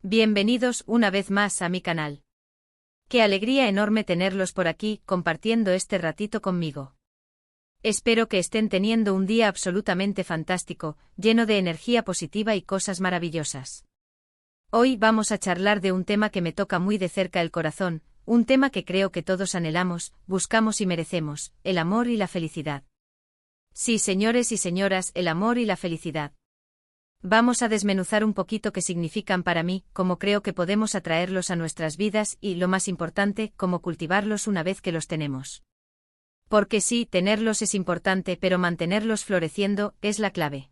Bienvenidos una vez más a mi canal. Qué alegría enorme tenerlos por aquí compartiendo este ratito conmigo. Espero que estén teniendo un día absolutamente fantástico, lleno de energía positiva y cosas maravillosas. Hoy vamos a charlar de un tema que me toca muy de cerca el corazón, un tema que creo que todos anhelamos, buscamos y merecemos, el amor y la felicidad. Sí, señores y señoras, el amor y la felicidad. Vamos a desmenuzar un poquito qué significan para mí, cómo creo que podemos atraerlos a nuestras vidas y, lo más importante, cómo cultivarlos una vez que los tenemos. Porque sí, tenerlos es importante, pero mantenerlos floreciendo es la clave.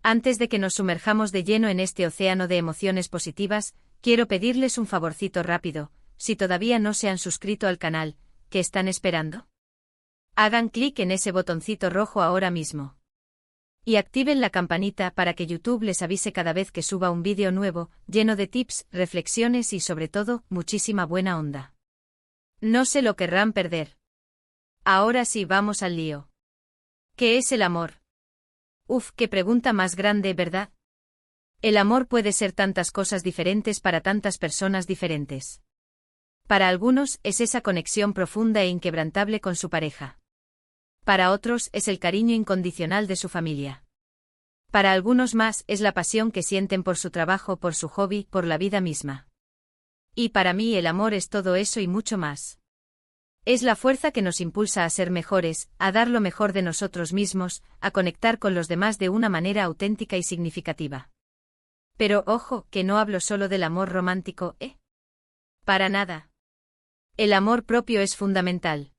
Antes de que nos sumerjamos de lleno en este océano de emociones positivas, quiero pedirles un favorcito rápido. Si todavía no se han suscrito al canal, ¿qué están esperando? Hagan clic en ese botoncito rojo ahora mismo. Y activen la campanita para que YouTube les avise cada vez que suba un vídeo nuevo, lleno de tips, reflexiones y sobre todo, muchísima buena onda. No se lo querrán perder. Ahora sí, vamos al lío. ¿Qué es el amor? Uf, qué pregunta más grande, ¿verdad? El amor puede ser tantas cosas diferentes para tantas personas diferentes. Para algunos es esa conexión profunda e inquebrantable con su pareja. Para otros es el cariño incondicional de su familia. Para algunos más es la pasión que sienten por su trabajo, por su hobby, por la vida misma. Y para mí el amor es todo eso y mucho más. Es la fuerza que nos impulsa a ser mejores, a dar lo mejor de nosotros mismos, a conectar con los demás de una manera auténtica y significativa. Pero ojo, que no hablo solo del amor romántico, ¿eh? Para nada. El amor propio es fundamental.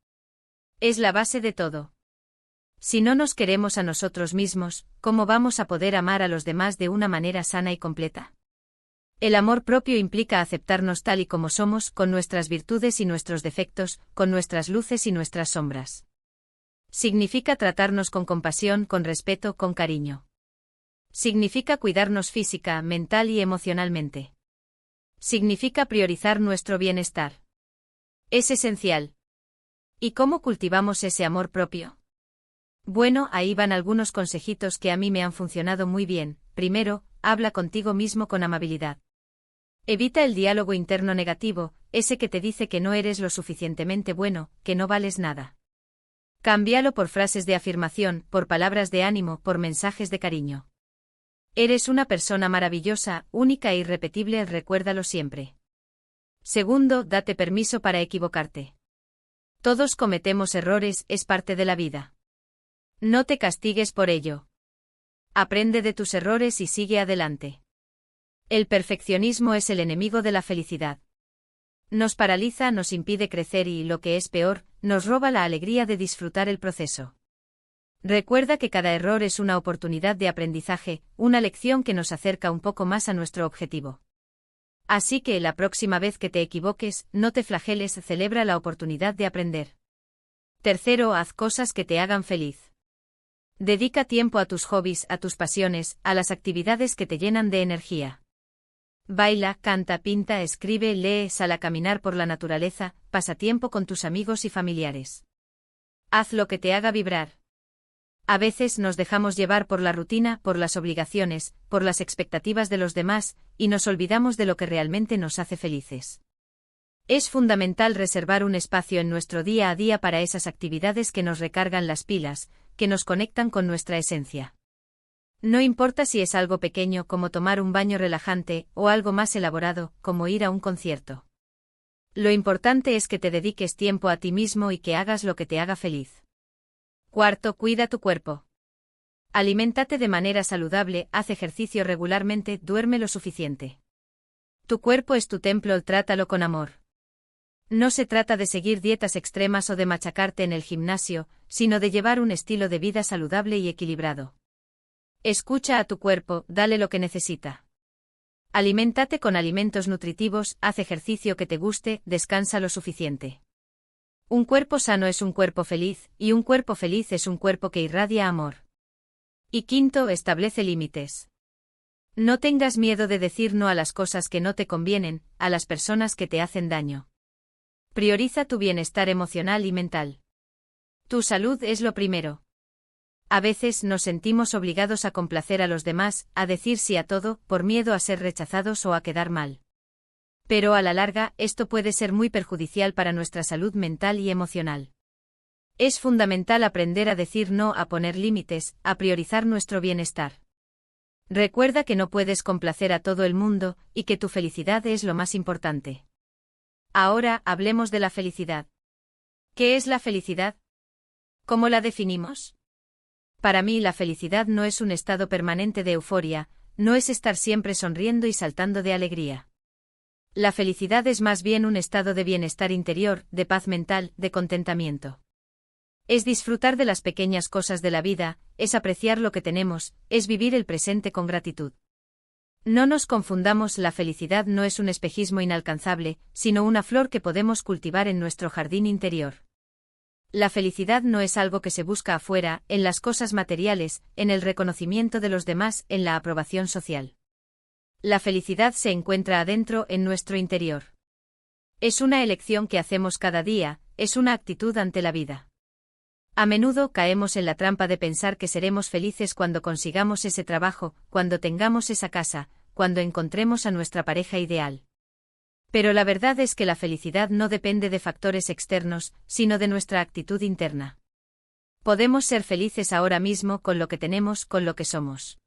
Es la base de todo. Si no nos queremos a nosotros mismos, ¿cómo vamos a poder amar a los demás de una manera sana y completa? El amor propio implica aceptarnos tal y como somos, con nuestras virtudes y nuestros defectos, con nuestras luces y nuestras sombras. Significa tratarnos con compasión, con respeto, con cariño. Significa cuidarnos física, mental y emocionalmente. Significa priorizar nuestro bienestar. Es esencial. ¿Y cómo cultivamos ese amor propio? Bueno, ahí van algunos consejitos que a mí me han funcionado muy bien. Primero, habla contigo mismo con amabilidad. Evita el diálogo interno negativo, ese que te dice que no eres lo suficientemente bueno, que no vales nada. Cámbialo por frases de afirmación, por palabras de ánimo, por mensajes de cariño. Eres una persona maravillosa, única e irrepetible, recuérdalo siempre. Segundo, date permiso para equivocarte. Todos cometemos errores, es parte de la vida. No te castigues por ello. Aprende de tus errores y sigue adelante. El perfeccionismo es el enemigo de la felicidad. Nos paraliza, nos impide crecer y, lo que es peor, nos roba la alegría de disfrutar el proceso. Recuerda que cada error es una oportunidad de aprendizaje, una lección que nos acerca un poco más a nuestro objetivo. Así que la próxima vez que te equivoques, no te flageles, celebra la oportunidad de aprender. Tercero, haz cosas que te hagan feliz. Dedica tiempo a tus hobbies, a tus pasiones, a las actividades que te llenan de energía. Baila, canta, pinta, escribe, lee, sal a caminar por la naturaleza, pasa tiempo con tus amigos y familiares. Haz lo que te haga vibrar. A veces nos dejamos llevar por la rutina, por las obligaciones, por las expectativas de los demás, y nos olvidamos de lo que realmente nos hace felices. Es fundamental reservar un espacio en nuestro día a día para esas actividades que nos recargan las pilas, que nos conectan con nuestra esencia. No importa si es algo pequeño como tomar un baño relajante, o algo más elaborado, como ir a un concierto. Lo importante es que te dediques tiempo a ti mismo y que hagas lo que te haga feliz. Cuarto, cuida tu cuerpo. Aliméntate de manera saludable, haz ejercicio regularmente, duerme lo suficiente. Tu cuerpo es tu templo, trátalo con amor. No se trata de seguir dietas extremas o de machacarte en el gimnasio, sino de llevar un estilo de vida saludable y equilibrado. Escucha a tu cuerpo, dale lo que necesita. Aliméntate con alimentos nutritivos, haz ejercicio que te guste, descansa lo suficiente. Un cuerpo sano es un cuerpo feliz, y un cuerpo feliz es un cuerpo que irradia amor. Y quinto, establece límites. No tengas miedo de decir no a las cosas que no te convienen, a las personas que te hacen daño. Prioriza tu bienestar emocional y mental. Tu salud es lo primero. A veces nos sentimos obligados a complacer a los demás, a decir sí a todo, por miedo a ser rechazados o a quedar mal. Pero a la larga, esto puede ser muy perjudicial para nuestra salud mental y emocional. Es fundamental aprender a decir no, a poner límites, a priorizar nuestro bienestar. Recuerda que no puedes complacer a todo el mundo, y que tu felicidad es lo más importante. Ahora, hablemos de la felicidad. ¿Qué es la felicidad? ¿Cómo la definimos? Para mí la felicidad no es un estado permanente de euforia, no es estar siempre sonriendo y saltando de alegría. La felicidad es más bien un estado de bienestar interior, de paz mental, de contentamiento. Es disfrutar de las pequeñas cosas de la vida, es apreciar lo que tenemos, es vivir el presente con gratitud. No nos confundamos, la felicidad no es un espejismo inalcanzable, sino una flor que podemos cultivar en nuestro jardín interior. La felicidad no es algo que se busca afuera, en las cosas materiales, en el reconocimiento de los demás, en la aprobación social. La felicidad se encuentra adentro, en nuestro interior. Es una elección que hacemos cada día, es una actitud ante la vida. A menudo caemos en la trampa de pensar que seremos felices cuando consigamos ese trabajo, cuando tengamos esa casa, cuando encontremos a nuestra pareja ideal. Pero la verdad es que la felicidad no depende de factores externos, sino de nuestra actitud interna. Podemos ser felices ahora mismo con lo que tenemos, con lo que somos.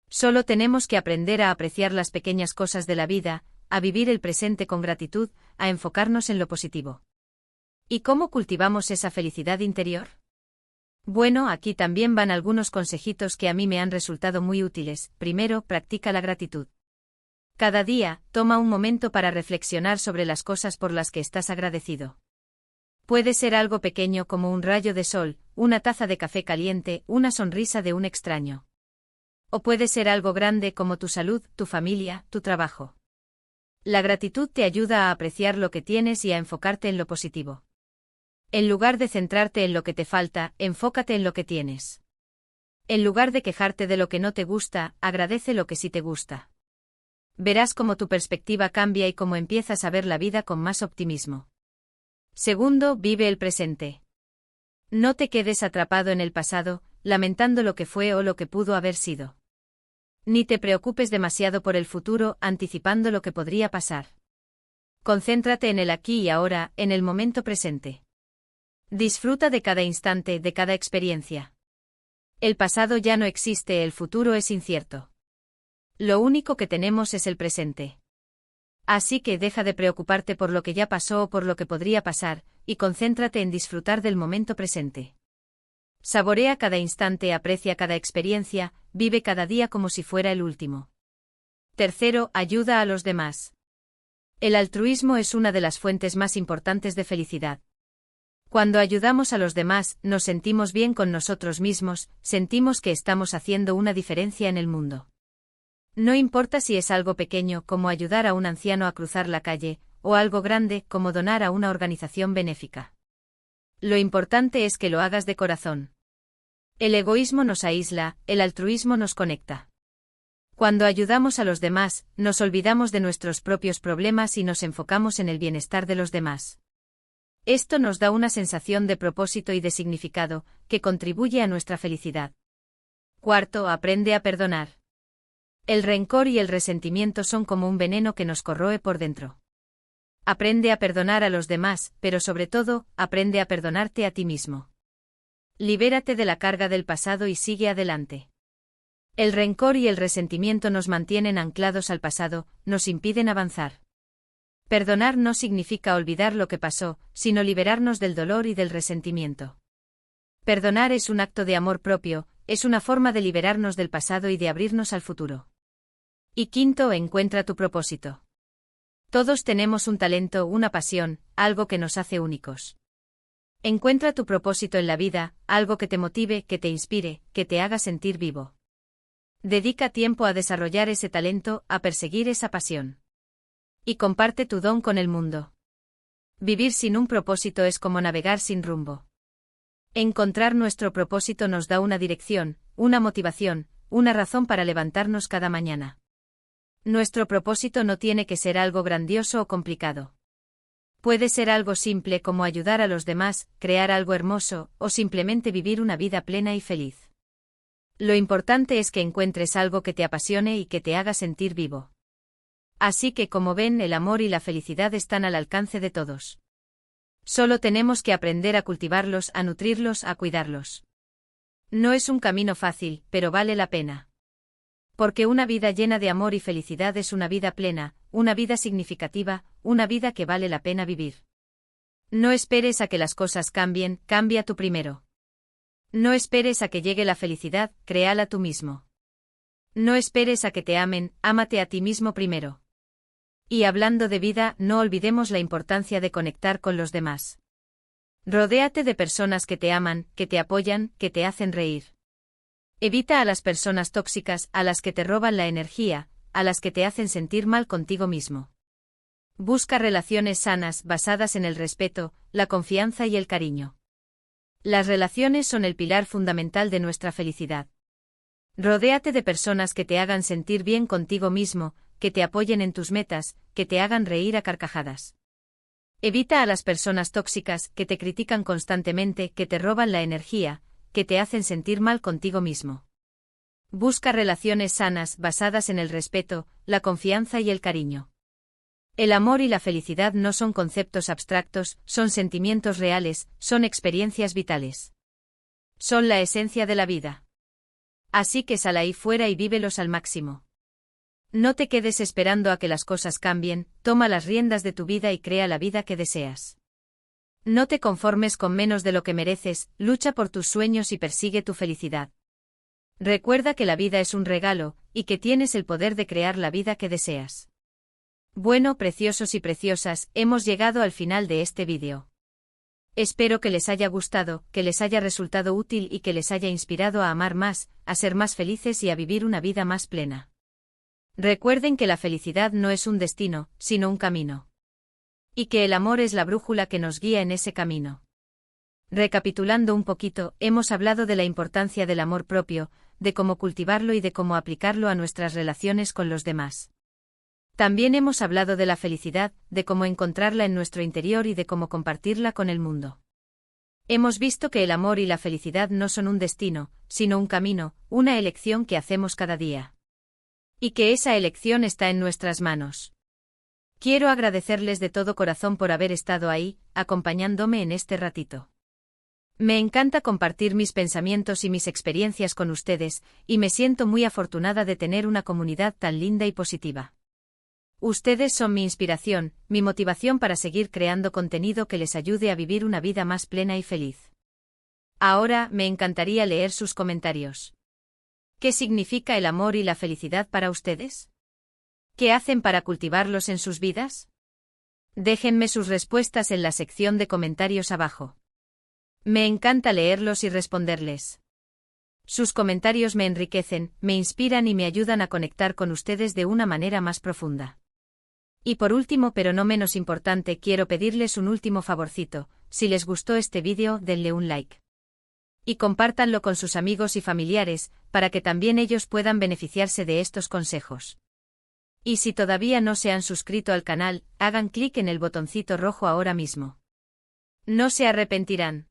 Solo tenemos que aprender a apreciar las pequeñas cosas de la vida, a vivir el presente con gratitud, a enfocarnos en lo positivo. ¿Y cómo cultivamos esa felicidad interior? Bueno, aquí también van algunos consejitos que a mí me han resultado muy útiles. Primero, practica la gratitud. Cada día, toma un momento para reflexionar sobre las cosas por las que estás agradecido. Puede ser algo pequeño como un rayo de sol, una taza de café caliente, una sonrisa de un extraño. O puede ser algo grande como tu salud, tu familia, tu trabajo. La gratitud te ayuda a apreciar lo que tienes y a enfocarte en lo positivo. En lugar de centrarte en lo que te falta, enfócate en lo que tienes. En lugar de quejarte de lo que no te gusta, agradece lo que sí te gusta. Verás cómo tu perspectiva cambia y cómo empiezas a ver la vida con más optimismo. Segundo, vive el presente. No te quedes atrapado en el pasado, lamentando lo que fue o lo que pudo haber sido. Ni te preocupes demasiado por el futuro, anticipando lo que podría pasar. Concéntrate en el aquí y ahora, en el momento presente. Disfruta de cada instante, de cada experiencia. El pasado ya no existe, el futuro es incierto. Lo único que tenemos es el presente. Así que deja de preocuparte por lo que ya pasó o por lo que podría pasar, y concéntrate en disfrutar del momento presente. Saborea cada instante, aprecia cada experiencia, vive cada día como si fuera el último. Tercero, ayuda a los demás. El altruismo es una de las fuentes más importantes de felicidad. Cuando ayudamos a los demás, nos sentimos bien con nosotros mismos, sentimos que estamos haciendo una diferencia en el mundo. No importa si es algo pequeño como ayudar a un anciano a cruzar la calle, o algo grande como donar a una organización benéfica. Lo importante es que lo hagas de corazón. El egoísmo nos aísla, el altruismo nos conecta. Cuando ayudamos a los demás, nos olvidamos de nuestros propios problemas y nos enfocamos en el bienestar de los demás. Esto nos da una sensación de propósito y de significado, que contribuye a nuestra felicidad. Cuarto, aprende a perdonar. El rencor y el resentimiento son como un veneno que nos corroe por dentro. Aprende a perdonar a los demás, pero sobre todo, aprende a perdonarte a ti mismo. Libérate de la carga del pasado y sigue adelante. El rencor y el resentimiento nos mantienen anclados al pasado, nos impiden avanzar. Perdonar no significa olvidar lo que pasó, sino liberarnos del dolor y del resentimiento. Perdonar es un acto de amor propio, es una forma de liberarnos del pasado y de abrirnos al futuro. Y quinto, encuentra tu propósito. Todos tenemos un talento, una pasión, algo que nos hace únicos. Encuentra tu propósito en la vida, algo que te motive, que te inspire, que te haga sentir vivo. Dedica tiempo a desarrollar ese talento, a perseguir esa pasión. Y comparte tu don con el mundo. Vivir sin un propósito es como navegar sin rumbo. Encontrar nuestro propósito nos da una dirección, una motivación, una razón para levantarnos cada mañana. Nuestro propósito no tiene que ser algo grandioso o complicado. Puede ser algo simple como ayudar a los demás, crear algo hermoso, o simplemente vivir una vida plena y feliz. Lo importante es que encuentres algo que te apasione y que te haga sentir vivo. Así que, como ven, el amor y la felicidad están al alcance de todos. Solo tenemos que aprender a cultivarlos, a nutrirlos, a cuidarlos. No es un camino fácil, pero vale la pena. Porque una vida llena de amor y felicidad es una vida plena, una vida significativa, una vida que vale la pena vivir. No esperes a que las cosas cambien, cambia tú primero. No esperes a que llegue la felicidad, créala tú mismo. No esperes a que te amen, ámate a ti mismo primero. Y hablando de vida, no olvidemos la importancia de conectar con los demás. Rodéate de personas que te aman, que te apoyan, que te hacen reír. Evita a las personas tóxicas, a las que te roban la energía, a las que te hacen sentir mal contigo mismo. Busca relaciones sanas, basadas en el respeto, la confianza y el cariño. Las relaciones son el pilar fundamental de nuestra felicidad. Rodéate de personas que te hagan sentir bien contigo mismo, que te apoyen en tus metas, que te hagan reír a carcajadas. Evita a las personas tóxicas, que te critican constantemente, que te roban la energía, que te hacen sentir mal contigo mismo. Busca relaciones sanas, basadas en el respeto, la confianza y el cariño. El amor y la felicidad no son conceptos abstractos, son sentimientos reales, son experiencias vitales. Son la esencia de la vida. Así que sal ahí fuera y vívelos al máximo. No te quedes esperando a que las cosas cambien, toma las riendas de tu vida y crea la vida que deseas. No te conformes con menos de lo que mereces, lucha por tus sueños y persigue tu felicidad. Recuerda que la vida es un regalo, y que tienes el poder de crear la vida que deseas. Bueno, preciosos y preciosas, hemos llegado al final de este vídeo. Espero que les haya gustado, que les haya resultado útil y que les haya inspirado a amar más, a ser más felices y a vivir una vida más plena. Recuerden que la felicidad no es un destino, sino un camino. Y que el amor es la brújula que nos guía en ese camino. Recapitulando un poquito, hemos hablado de la importancia del amor propio, de cómo cultivarlo y de cómo aplicarlo a nuestras relaciones con los demás. También hemos hablado de la felicidad, de cómo encontrarla en nuestro interior y de cómo compartirla con el mundo. Hemos visto que el amor y la felicidad no son un destino, sino un camino, una elección que hacemos cada día. Y que esa elección está en nuestras manos. Quiero agradecerles de todo corazón por haber estado ahí, acompañándome en este ratito. Me encanta compartir mis pensamientos y mis experiencias con ustedes, y me siento muy afortunada de tener una comunidad tan linda y positiva. Ustedes son mi inspiración, mi motivación para seguir creando contenido que les ayude a vivir una vida más plena y feliz. Ahora, me encantaría leer sus comentarios. ¿Qué significa el amor y la felicidad para ustedes? ¿Qué hacen para cultivarlos en sus vidas? Déjenme sus respuestas en la sección de comentarios abajo. Me encanta leerlos y responderles. Sus comentarios me enriquecen, me inspiran y me ayudan a conectar con ustedes de una manera más profunda. Y por último, pero no menos importante, quiero pedirles un último favorcito. Si les gustó este vídeo, denle un like. Y compártanlo con sus amigos y familiares, para que también ellos puedan beneficiarse de estos consejos. Y si todavía no se han suscrito al canal, hagan clic en el botoncito rojo ahora mismo. No se arrepentirán.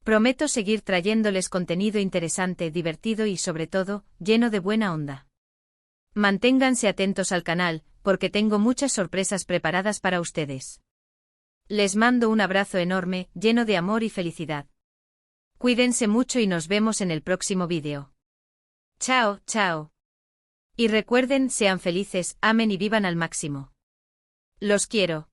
Prometo seguir trayéndoles contenido interesante, divertido y sobre todo, lleno de buena onda. Manténganse atentos al canal, porque tengo muchas sorpresas preparadas para ustedes. Les mando un abrazo enorme, lleno de amor y felicidad. Cuídense mucho y nos vemos en el próximo vídeo. Chao, chao. Y recuerden, sean felices, amen y vivan al máximo. Los quiero.